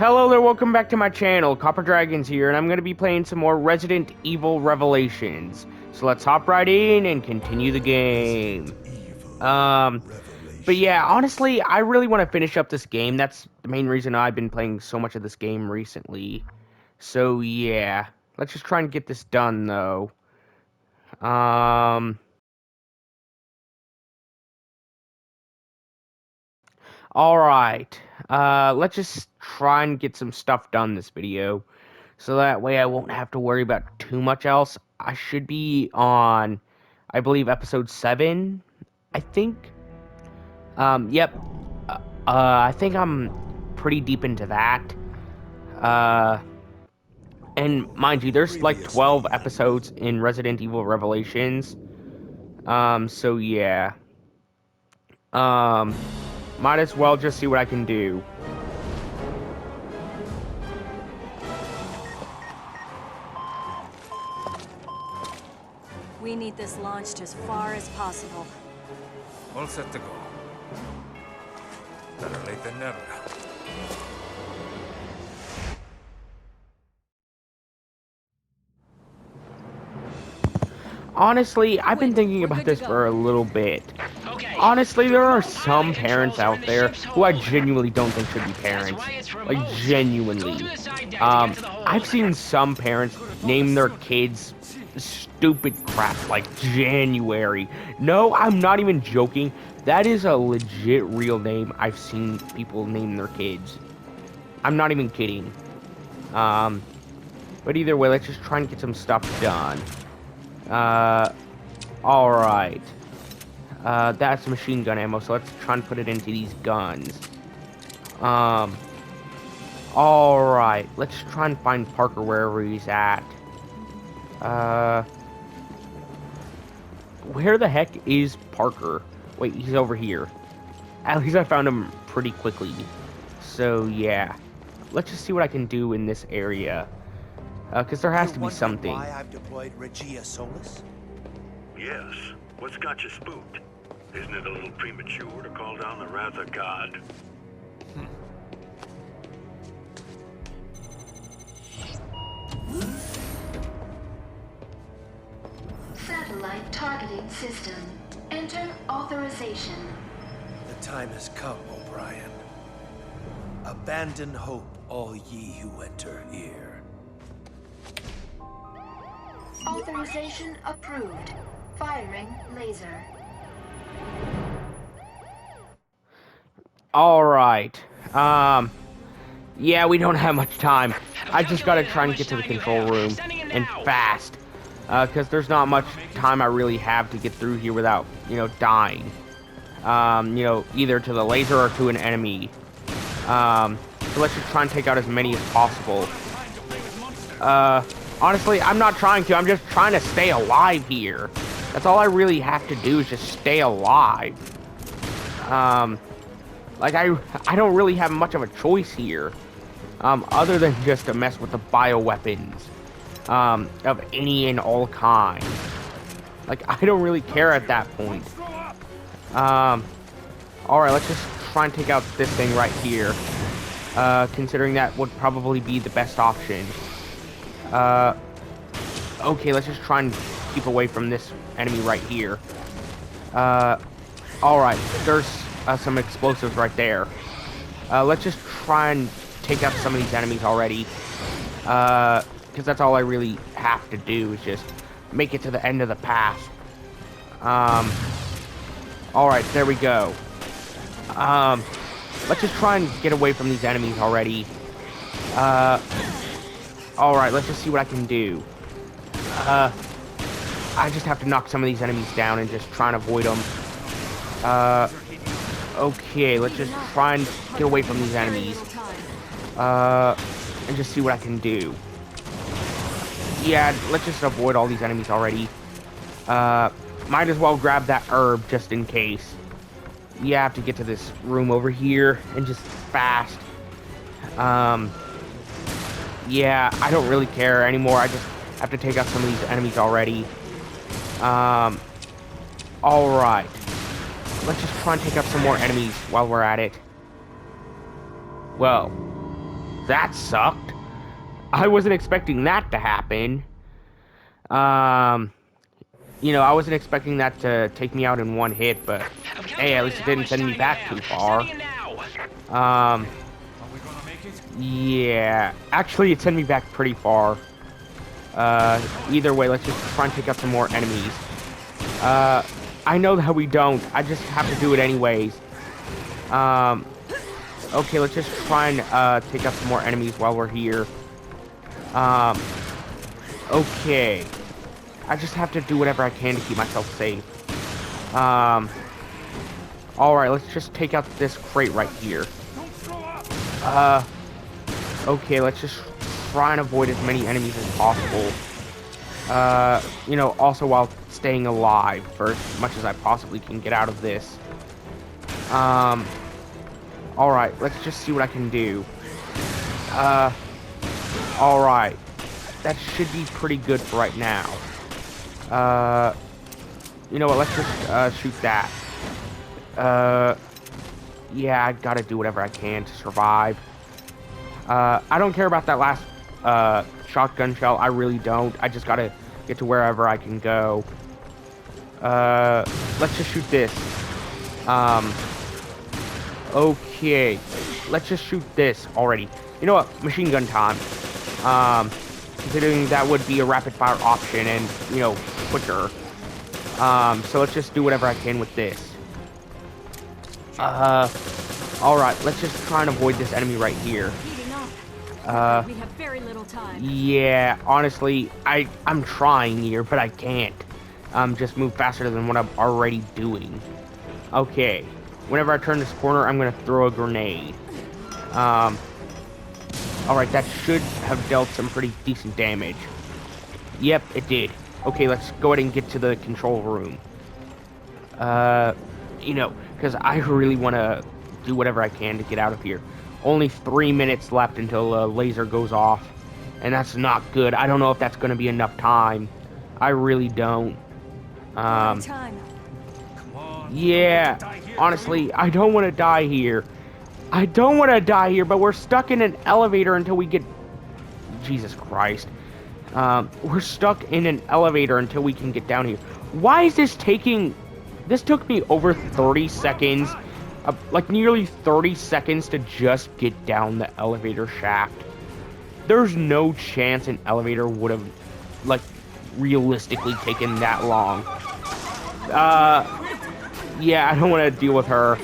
Hello there, welcome back to my channel. Copper Dragons here, and I'm going to be playing some more Resident Evil Revelations. So let's hop right in and continue the game. But yeah, honestly, I really want to finish up this game. That's the main reason I've been playing so much of this game recently. So yeah, let's just try and get this done, though. Alright. Let's just try and get some stuff done this video. So that way I won't have to worry about too much else. I should be on, I believe, episode 7, I think. Yep. I think I'm pretty deep into that. And mind you, there's like 12 episodes in Resident Evil Revelations. So yeah. Might as well just see what I can do. We need this launched as far as possible. All set to go. Better late than never. Honestly, I've been thinking about this for a little bit. Honestly, there are some parents out there who I genuinely don't think should be parents. Like, genuinely. I've seen some parents name their kids stupid crap like January. No, I'm not even joking. That is a legit real name I've seen people name their kids. I'm not even kidding. But either way, let's just try and get some stuff done. Alright. That's machine gun ammo, so let's try and put it into these guns. Alright. Let's try and find Parker wherever he's at. Where the heck is Parker? Wait, he's over here. At least I found him pretty quickly. So, yeah. Let's just see what I can do in this area. Because there has to be something. Why I've deployed Regia Solis? Yes. What's got you spooked? Isn't it a little premature to call down the wrath of God? Satellite targeting system. Enter authorization. The time has come, O'Brien. Abandon hope, all ye who enter here. Authorization approved. Firing laser. Alright. Yeah, we don't have much time. I just gotta try and get to the control room. And fast. Because there's not much time I really have to get through here without, dying. Either to the laser or to an enemy. So let's just try and take out as many as possible. Honestly, I'm not trying to. I'm just trying to stay alive here. That's all I really have to do is just stay alive. Like, I don't really have much of a choice here. Other than just to mess with the bioweapons. Of any and all kinds. Like, I don't really care at that point. Alright, let's just try and take out this thing right here. Considering that would probably be the best option. Okay, let's just try and keep away from this enemy right here. Alright, there's some explosives right there. Let's just try and take out some of these enemies already. Because that's all I really have to do is just make it to the end of the path. Alright, there we go. Let's just try and get away from these enemies already. Alright, let's just see what I can do. I just have to knock some of these enemies down and just try and avoid them. Okay, let's just try and get away from these enemies. And just see what I can do. Yeah, let's just avoid all these enemies already. Might as well grab that herb just in case. You have to get to this room over here and just fast. Yeah, I don't really care anymore. I just have to take out some of these enemies already. Alright. Let's just try and take out some more enemies while we're at it. Well, that sucked. I wasn't expecting that to happen. You know, I wasn't expecting that to take me out in one hit, but hey, at least it didn't send me back too far. Are we gonna make it? Yeah, actually it sent me back pretty far. Either way, let's just try and take out some more enemies. I know that we don't, I just have to do it anyways. Okay, let's just try and, take out some more enemies while we're here. Okay. I just have to do whatever I can to keep myself safe. Alright, let's just take out this crate right here. Okay, let's just try and avoid as many enemies as possible. You know, also while staying alive for as much as I possibly can get out of this. Alright, let's just see what I can do. Alright. That should be pretty good for right now. You know what, let's just, shoot that. Yeah, I gotta do whatever I can to survive. I don't care about that last, shotgun shell, I really don't. I just gotta get to wherever I can go. Let's just shoot this. Okay. Let's just shoot this already. You know what, machine gun time. Considering that would be a rapid fire option and, you know, quicker. So let's just do whatever I can with this. Alright, let's just try and avoid this enemy right here. We have very little time. Yeah, honestly, I'm trying here, but I can't. Just move faster than what I'm already doing. Okay. Whenever I turn this corner, I'm gonna throw a grenade. Alright, that should have dealt some pretty decent damage. Yep, it did. Okay, let's go ahead and get to the control room. You know, because I really want to do whatever I can to get out of here. Only 3 minutes left until the laser goes off. And that's not good. I don't know if that's going to be enough time. I really don't. Time. Come on. Yeah, honestly, I don't want to die here. I don't want to die here, but we're stuck in an elevator until we get... Jesus Christ. We're stuck in an elevator until we can get down here. Why is this taking... This took me over 30 seconds. Like nearly 30 seconds to just get down the elevator shaft. There's no chance an elevator would have, like, realistically taken that long. Yeah, I don't want to deal with her.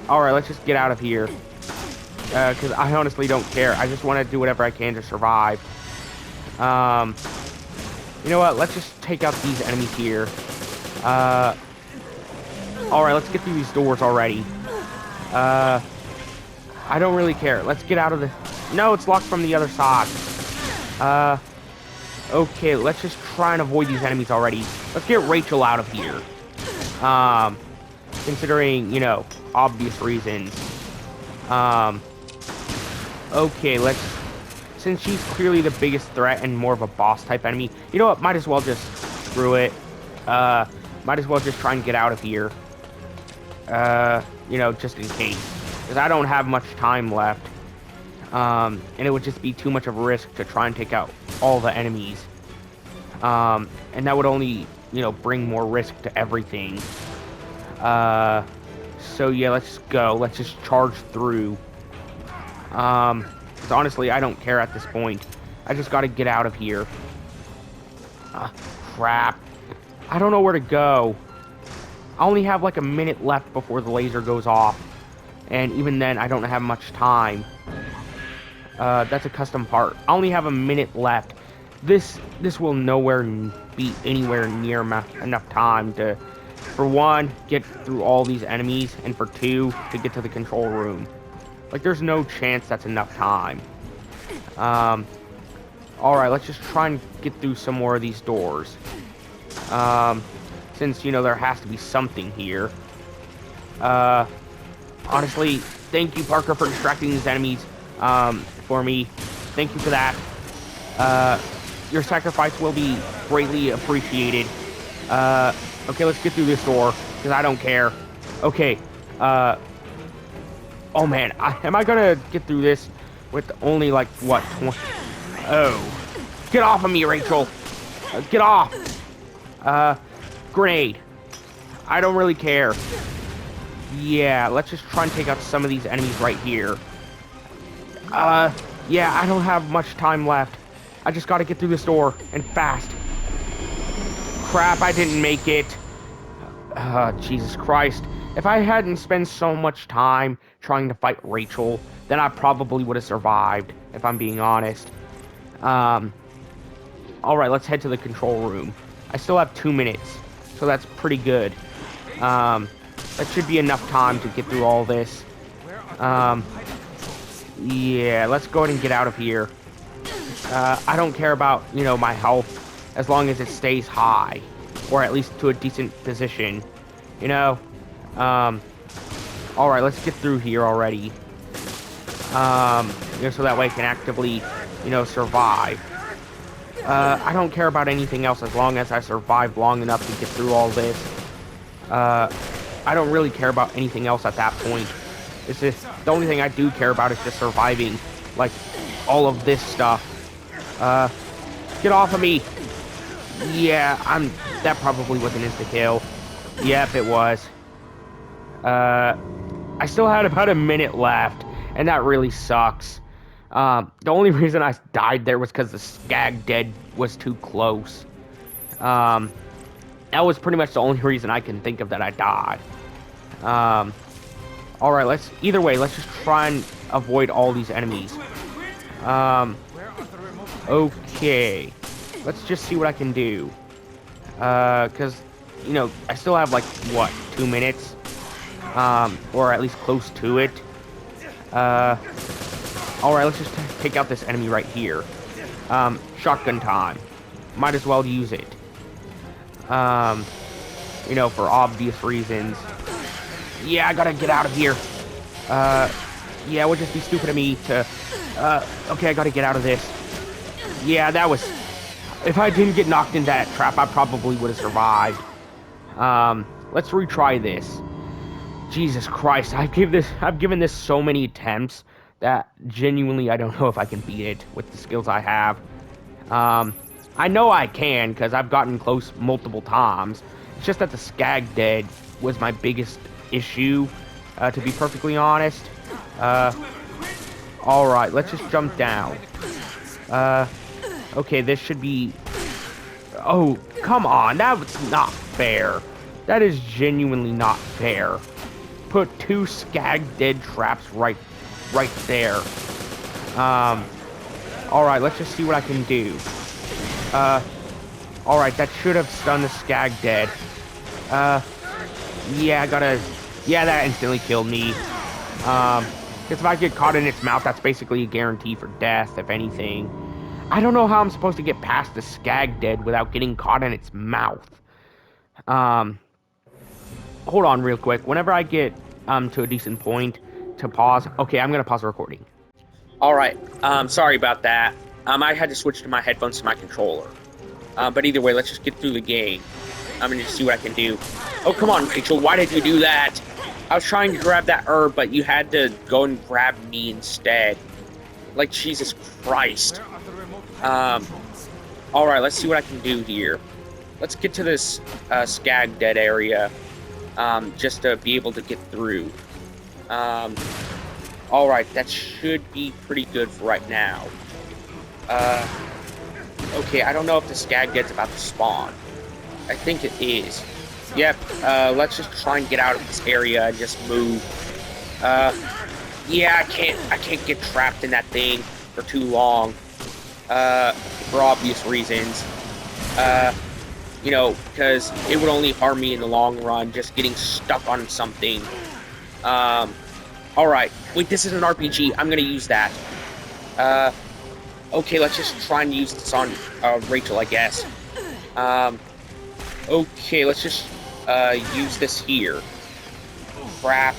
Alright, let's just get out of here. Because I honestly don't care. I just want to do whatever I can to survive. You know what? Let's just take out these enemies here. Alright, let's get through these doors already. I don't really care. Let's get out of the... No, it's locked from the other side. Okay, let's just try and avoid these enemies already. Let's get Rachel out of here. Considering, you know, obvious reasons. Okay, let's... Since she's clearly the biggest threat and more of a boss type enemy, you know what? Might as well just screw it. Might as well just try and get out of here. You know, just in case. Because I don't have much time left. And it would just be too much of a risk to try and take out all the enemies. And that would only, you know, bring more risk to everything. So yeah, let's go. Let's just charge through. Because honestly, I don't care at this point. I just gotta get out of here. Crap. I don't know where to go. I only have like a minute left before the laser goes off. And even then, I don't have much time. That's a custom part. I only have a minute left. This will nowhere be anywhere near enough time to, for one, get through all these enemies, and for two, to get to the control room. Like, there's no chance that's enough time. Alright, let's just try and get through some more of these doors. Since, you know, there has to be something here. Honestly, thank you, Parker, for distracting these enemies, for me. Thank you for that. Your sacrifice will be greatly appreciated. Okay, let's get through this door, because I don't care. Okay, Oh man, am I gonna get through this with only like what? 20? Oh, get off of me, Rachel! Get off! Grenade. I don't really care. Yeah, let's just try and take out some of these enemies right here. Yeah, I don't have much time left. I just gotta get through this door, and fast. Crap, I didn't make it. Jesus Christ. If I hadn't spent so much time trying to fight Rachel, then I probably would have survived, if I'm being honest. Alright, let's head to the control room. I still have 2 minutes, so that's pretty good. That should be enough time to get through all this. Yeah, let's go ahead and get out of here. I don't care about, you know, my health, as long as it stays high, or at least to a decent position, you know? Alright, let's get through here already. You know, so that way I can actively, you know, survive. I don't care about anything else as long as I survive long enough to get through all this. I don't really care about anything else at that point. It's just, the only thing I do care about is just surviving, like, all of this stuff. Get off of me! Yeah, that probably was an insta-kill. Yep, it was. I still had about a minute left, and that really sucks. The only reason I died there was because the Skag Dead was too close. That was pretty much the only reason I can think of that I died. Alright, either way, let's just try and avoid all these enemies. Okay. Let's just see what I can do. Because, you know, I still have, like, what, 2 minutes? Or at least close to it. Alright, let's just take out this enemy right here. Shotgun time. Might as well use it. You know, for obvious reasons. Yeah, I gotta get out of here. Yeah, it would just be stupid of me to... okay, I gotta get out of this. Yeah, that was... If I didn't get knocked into that trap, I probably would have survived. Let's retry this. Jesus Christ, I've given this so many attempts that genuinely I don't know if I can beat it with the skills I have. I know I can, because I've gotten close multiple times. It's just that the Skag Dead was my biggest issue, to be perfectly honest. Alright, let's just jump down. Okay, this should be... Oh, come on, that's not fair. That is genuinely not fair. Put 2 Skag Dead traps right there. Alright, let's just see what I can do. Alright, that should have stunned the Skag Dead. Yeah, that instantly killed me. Because if I get caught in its mouth, that's basically a guarantee for death, if anything. I don't know how I'm supposed to get past the Skag Dead without getting caught in its mouth. Hold on real quick. Whenever I get to a decent point to pause. Okay, I'm gonna pause the recording. Alright, sorry about that. I had to switch to my headphones to my controller. But either way, let's just get through the game. I'm gonna just see what I can do. Oh, come on, Rachel, why did you do that? I was trying to grab that herb, but you had to go and grab me instead. Like, Jesus Christ. Alright, let's see what I can do here. Let's get to this Skag Dead area, just to be able to get through. Alright, that should be pretty good for right now. Okay, I don't know if the Skag Dead's about to spawn. I think it is. Yep, let's just try and get out of this area and just move. Yeah, I can't get trapped in that thing for too long. For obvious reasons. You know, because it would only harm me in the long run, just getting stuck on something. Alright, wait, this is an RPG, I'm gonna use that. Okay, let's just try and use this on Rachel, I guess. Okay, let's just use this here. Crap.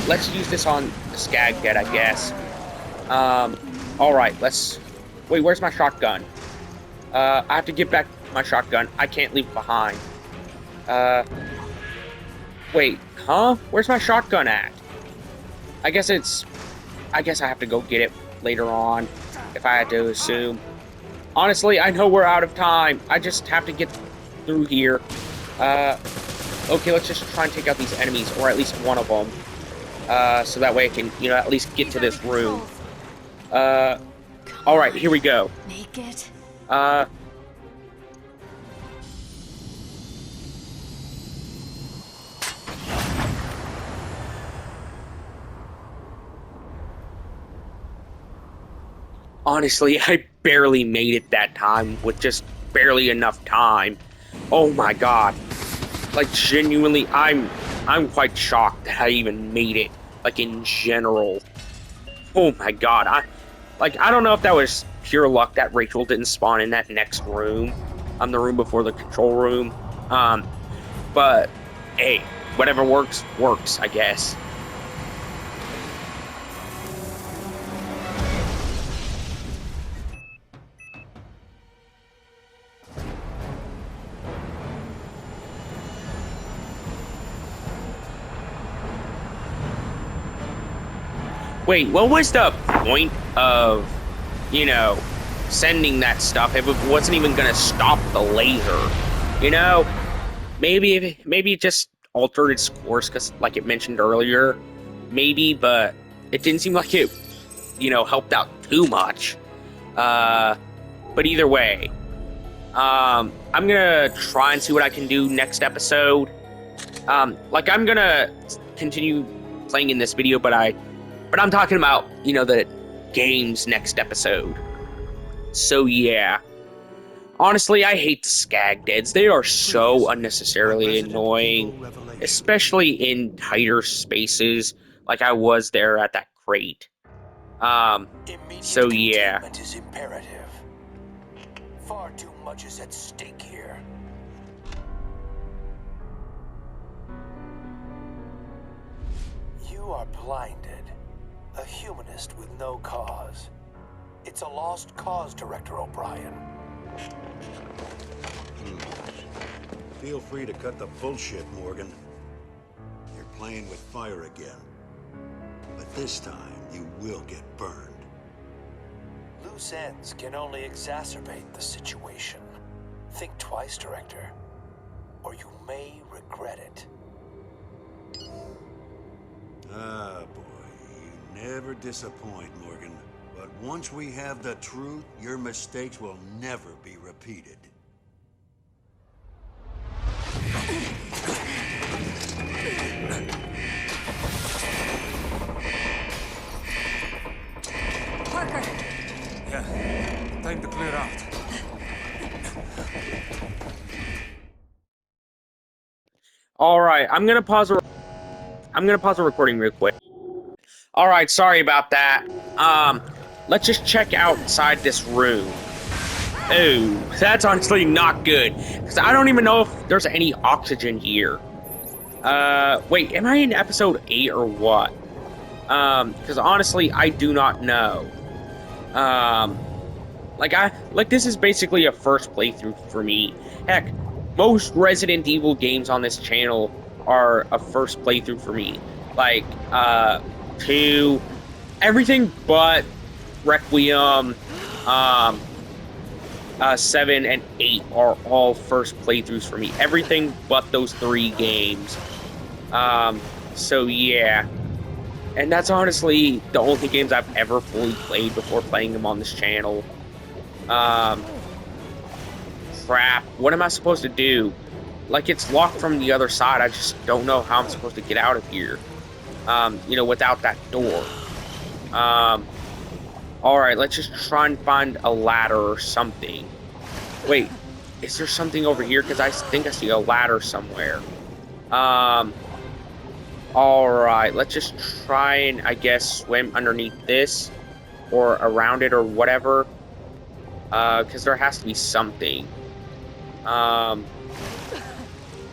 Let's use this on the Skag Dead, I guess. Alright, let's... Wait, where's my shotgun? I have to get back my shotgun. I can't leave it behind. Wait, huh? Where's my shotgun at? I guess I have to go get it later on, if I had to assume. Honestly, I know we're out of time. I just have to get through here. Okay, let's just try and take out these enemies, or at least one of them. So that way I can, you know, at least get to this room. Alright, here we go. Make it. Honestly, I barely made it that time with just barely enough time. Oh my god. Like, genuinely, I'm quite shocked that I even made it, like, in general. Oh my god, I don't know if that was pure luck that Rachel didn't spawn in that next room, the room before the control room, but, hey, whatever works, I guess. Wait, what was the point of, you know, sending that stuff if it wasn't even gonna stop the laser? You know, maybe it just altered its course, because, like it mentioned earlier, maybe, but it didn't seem like it, you know, helped out too much. But either way, I'm gonna try and see what I can do next episode. Like, I'm gonna continue playing in this video, but I'm talking about, you know, the game's next episode. So, yeah. Honestly, I hate the Skag Deads. They are so unnecessarily annoying, especially in tighter spaces, like I was there at that crate. So, yeah. Immediate containment is imperative. Far too much is at stake here. You are blinded. A humanist with no cause. It's a lost cause, Director O'Brien. Feel free to cut the bullshit, Morgan. You're playing with fire again. But this time, you will get burned. Loose ends can only exacerbate the situation. Think twice, Director, or you may regret it. Ah, boy. You never disappoint, Morgan. But once we have the truth, your mistakes will never be repeated. Parker. Yeah, time to clear out. Alright, I'm gonna pause the recording real quick. Alright, sorry about that. Let's just check outside this room. Oh, that's honestly not good. Because I don't even know if there's any oxygen here. Wait, am I in episode 8 or what? Because honestly, I do not know. Like this is basically a first playthrough for me. Heck, most Resident Evil games on this channel are a first playthrough for me. Like, 2, everything but Requiem, 7 and 8 are all first playthroughs for me. Everything but those 3 games. So yeah. And that's honestly the only games I've ever fully played before playing them on this channel. Crap. What am I supposed to do? Like, it's locked from the other side. I just don't know how I'm supposed to get out of here. You know, without that door. Alright, let's just try and find a ladder or something. Wait, is there something over here? Because I think I see a ladder somewhere. Alright, let's just try and, I guess, swim underneath this. Or around it or whatever. Because there has to be something.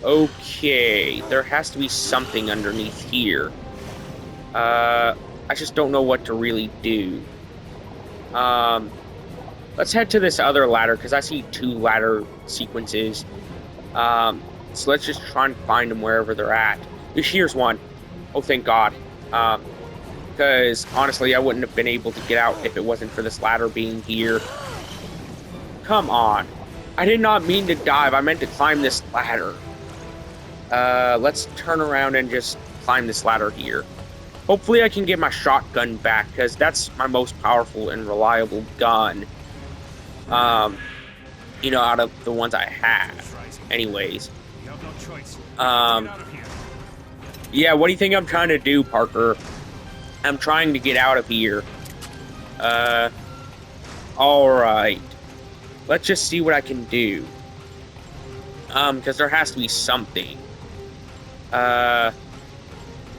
Okay, there has to be something underneath here. I just don't know what to really do. Let's head to this other ladder, because I see 2 ladder sequences. So let's just try and find them wherever they're at. Here's one. Oh, thank God. because honestly, I wouldn't have been able to get out if it wasn't for this ladder being here. Come on. I did not mean to dive. I meant to climb this ladder. Let's turn around and just climb this ladder here. Hopefully I can get my shotgun back, because that's my most powerful and reliable gun. You know, out of the ones I have. Anyways. You have no choice. Get out of here. Yeah, what do you think I'm trying to do, Parker? I'm trying to get out of here. Alright. Let's just see what I can do. Because there has to be something.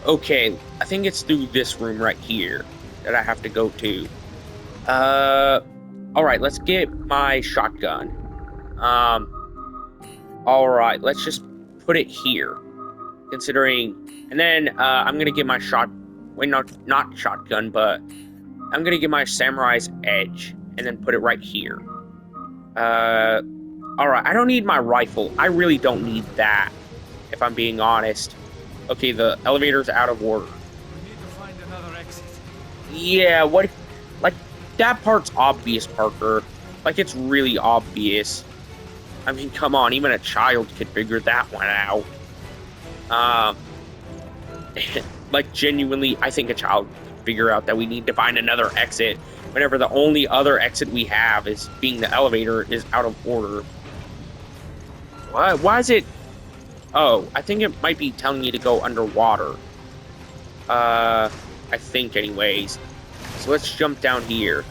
Okay, I think it's through this room right here that I have to go to. Alright, let's get my shotgun. Alright, let's just put it here. Considering, and then, I'm gonna get my not shotgun, but I'm gonna get my Samurai's Edge, and then put it right here. Alright, I don't need my rifle. I really don't need that, if I'm being honest. Okay, the elevator's out of order. We need to find another exit. Yeah, what? Like, that part's obvious, Parker. Like, it's really obvious. I mean, come on, even a child could figure that one out. Like, genuinely, I think a child could figure out that we need to find another exit whenever the only other exit we have is being the elevator is out of order. What? Why is it? Oh, I think it might be telling you to go underwater. I think anyways. So let's jump down here.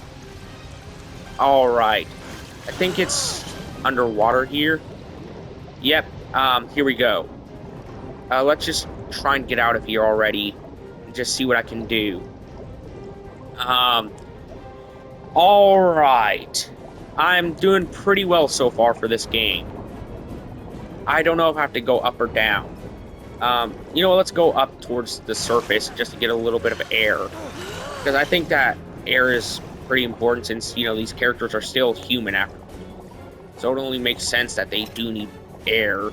Alright. I think it's underwater here. Yep, here we go. Let's just try and get out of here already. And just see what I can do. Alright. I'm doing pretty well so far for this game. I don't know if I have to go up or down. You know what, let's go up towards the surface just to get a little bit of air. Because I think that air is pretty important since, you know, these characters are still human after. So it only makes sense that they do need air.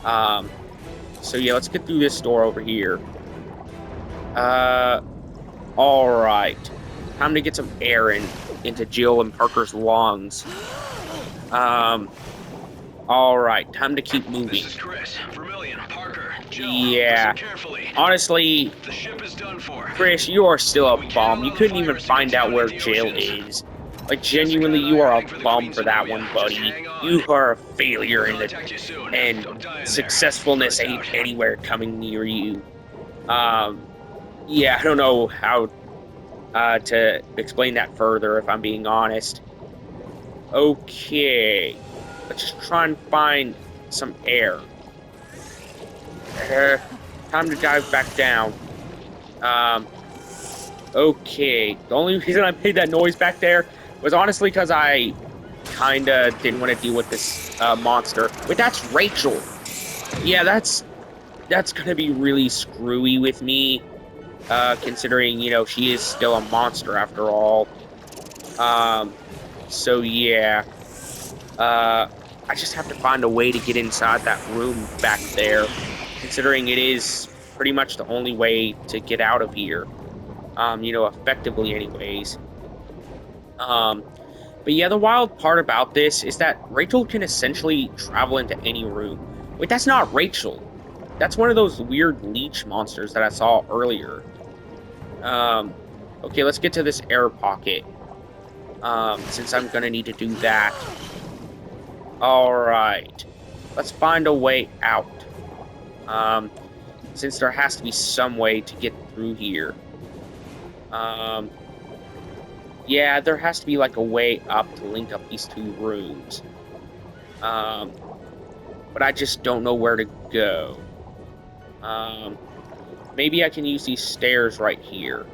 So yeah, let's get through this door over here. Alright. Time to get some air into Jill and Parker's lungs. Alright, time to keep moving. This is Chris, Vermillion, Parker, Jill. Yeah. Listen carefully. Honestly, The ship is done for. Chris, you are still a bum. You couldn't even find out where Jill is. Like, genuinely, you are a bum for that one, buddy. You are a failure in the, and successfulness ain't anywhere coming near you. Yeah, I don't know how to explain that further, if I'm being honest. Okay. Let's just try and find some air. Time to dive back down. Okay. The only reason I made that noise back there was honestly because I kinda didn't want to deal with this monster. Wait, that's Rachel. Yeah, that's gonna be really screwy with me, considering, you know, she is still a monster after all. So yeah. I just have to find a way to get inside that room back there, considering it is pretty much the only way to get out of here. You know, effectively anyways. But yeah, the wild part about this is that Rachel can essentially travel into any room. Wait, that's not Rachel. That's one of those weird leech monsters that I saw earlier. Okay, let's get to this air pocket. Since I'm gonna need to do that. Alright. Let's find a way out. Since there has to be some way to get through here. Yeah, there has to be like a way up to link up these two rooms. But I just don't know where to go. Maybe I can use these stairs right here.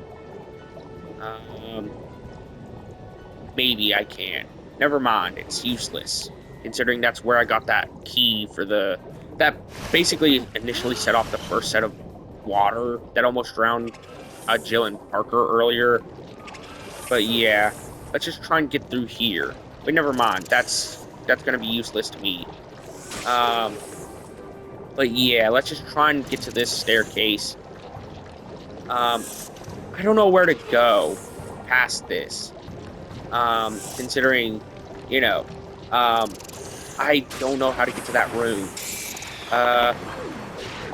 Maybe I can. Never mind, it's useless. Considering that's where I got that key for that basically initially set off the first set of water that almost drowned Jill and Parker earlier. But yeah, let's just try and get through here. But never mind, that's gonna be useless to me. But yeah, let's just try and get to this staircase. I I don't know where to go past this. Considering, you know, I don't know how to get to that room.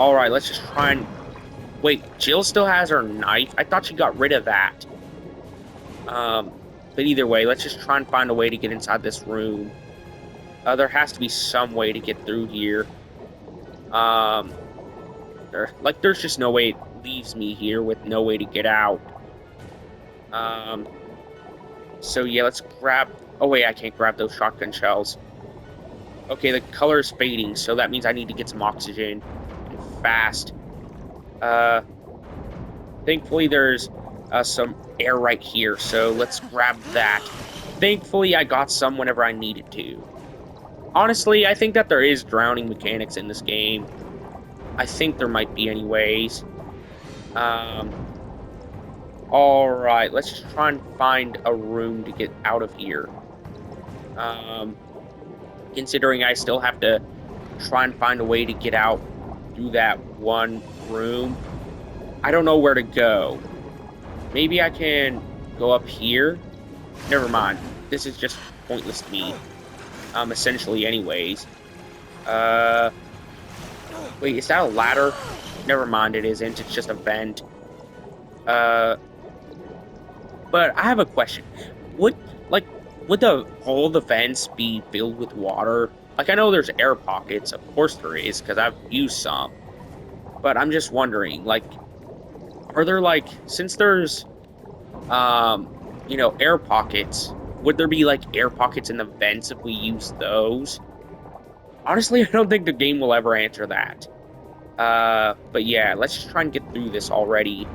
Alright, let's just try and... Wait, Jill still has her knife? I thought she got rid of that. But either way, let's just try and find a way to get inside this room. There has to be some way to get through here. There's just no way it leaves me here with no way to get out. So yeah, let's grab... Oh wait, I can't grab those shotgun shells. Okay, the color is fading, so that means I need to get some oxygen. And fast. Thankfully there's some air right here, so let's grab that. Thankfully I got some whenever I needed to. Honestly, I think that there is drowning mechanics in this game. I think there might be anyways. Alright, let's just try and find a room to get out of here. Considering I still have to try and find a way to get out through that one room. I don't know where to go. Maybe I can go up here? Never mind. This is just pointless to me. Essentially anyways. Wait, is that a ladder? Never mind, it isn't. It's just a vent. But I have a question. Would all the vents be filled with water? Like, I know there's air pockets. Of course there is, because I've used some. But I'm just wondering, like, are there, like, since there's, you know, air pockets, would there be, like, air pockets in the vents if we use those? Honestly, I don't think the game will ever answer that. But yeah, let's just try and get through this already.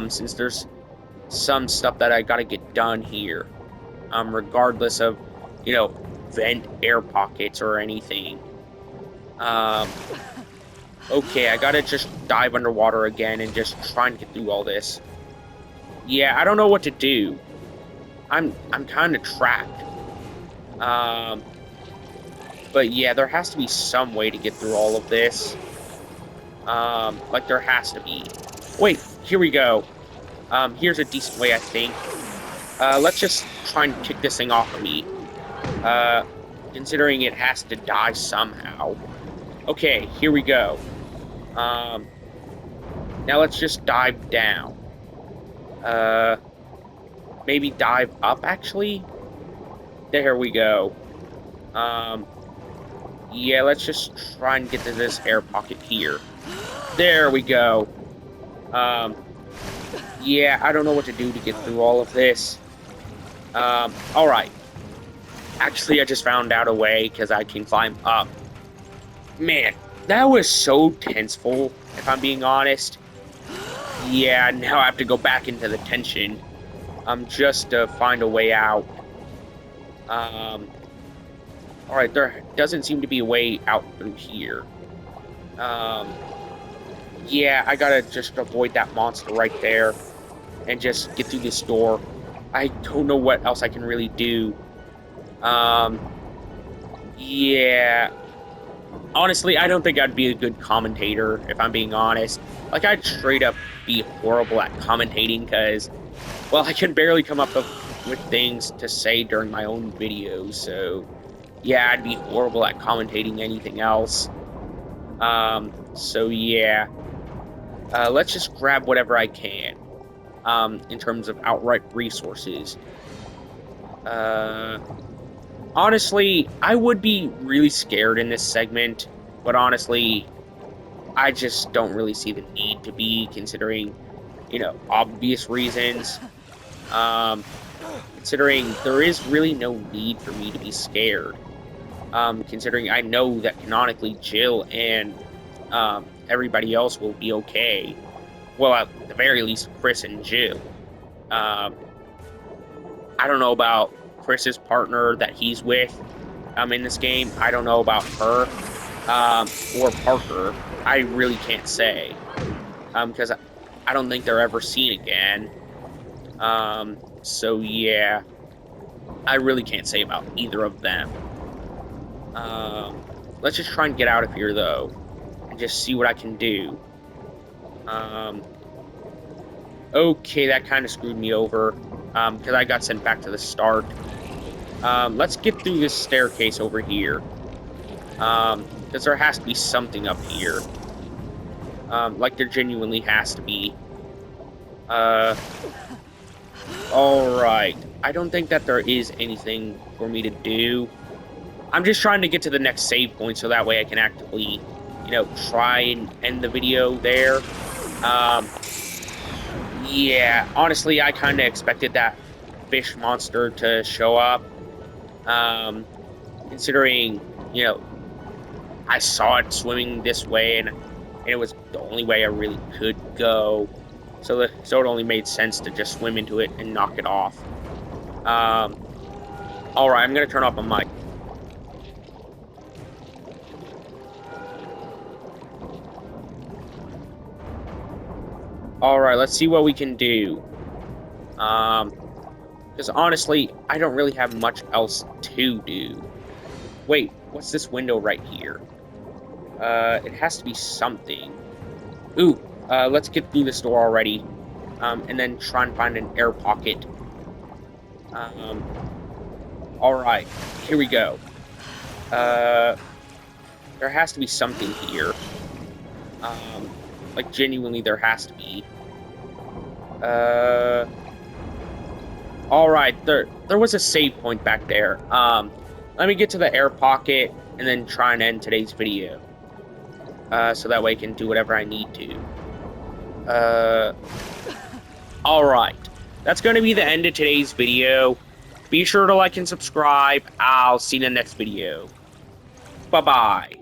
Since there's some stuff that I gotta get done here. Regardless of, you know, vent air pockets or anything. Okay, I gotta just dive underwater again and just try and get through all this. Yeah, I don't know what to do. I'm kind of trapped. But yeah, there has to be some way to get through all of this. Like, there has to be. Wait, here we go. Here's a decent way, I think. Let's just try and kick this thing off of me. Considering it has to die somehow. Okay, here we go. Now let's just dive down. Maybe dive up, actually? There we go. Yeah, let's just try and get to this air pocket here. There we go. Yeah, I don't know what to do to get through all of this. Alright. Actually, I just found out a way, because I can climb up. Man, that was so tenseful, if I'm being honest. Yeah, now I have to go back into the tension. Just to find a way out. Alright, there doesn't seem to be a way out through here. Yeah, I gotta just avoid that monster right there. And just get through this door. I don't know what else I can really do. Yeah. Honestly, I don't think I'd be a good commentator, if I'm being honest. Like, I'd straight up be horrible at commentating, because, well, I can barely come up with things to say during my own videos, so, yeah, I'd be horrible at commentating anything else. So, yeah. Let's just grab whatever I can, in terms of outright resources. Honestly, I would be really scared in this segment, but honestly, I just don't really see the need to be, considering, you know, obvious reasons. Considering there is really no need for me to be scared. Considering I know that canonically Jill and everybody else will be okay. Well, at the very least, Chris and Jill. I don't know about Chris's partner that he's with in this game. I don't know about her or Parker. I really can't say, because I don't think they're ever seen again. So yeah, I really can't say about either of them. Let's just try and get out of here though, and just see what I can do. Okay, that kind of screwed me over, because I got sent back to the start. Let's get through this staircase over here. Because there has to be something up here. Like there genuinely has to be. Alright. I don't think that there is anything for me to do. I'm just trying to get to the next save point so that way I can actively, try and end the video there. Yeah, honestly, I kind of expected that fish monster to show up. Considering, I saw it swimming this way, and it was the only way I really could go. So it only made sense to just swim into it and knock it off. Alright, I'm going to turn off my mic. Alright, let's see what we can do. Because honestly, I don't really have much else to do. Wait, what's this window right here? It has to be something. Ooh, let's get through this door already. And then try and find an air pocket. Alright, here we go. There has to be something here. Like, genuinely, there has to be. Alright, there was a save point back there. Let me get to the air pocket and then try and end today's video. So that way I can do whatever I need to. Alright. That's going to be the end of today's video. Be sure to like and subscribe. I'll see you in the next video. Bye-bye.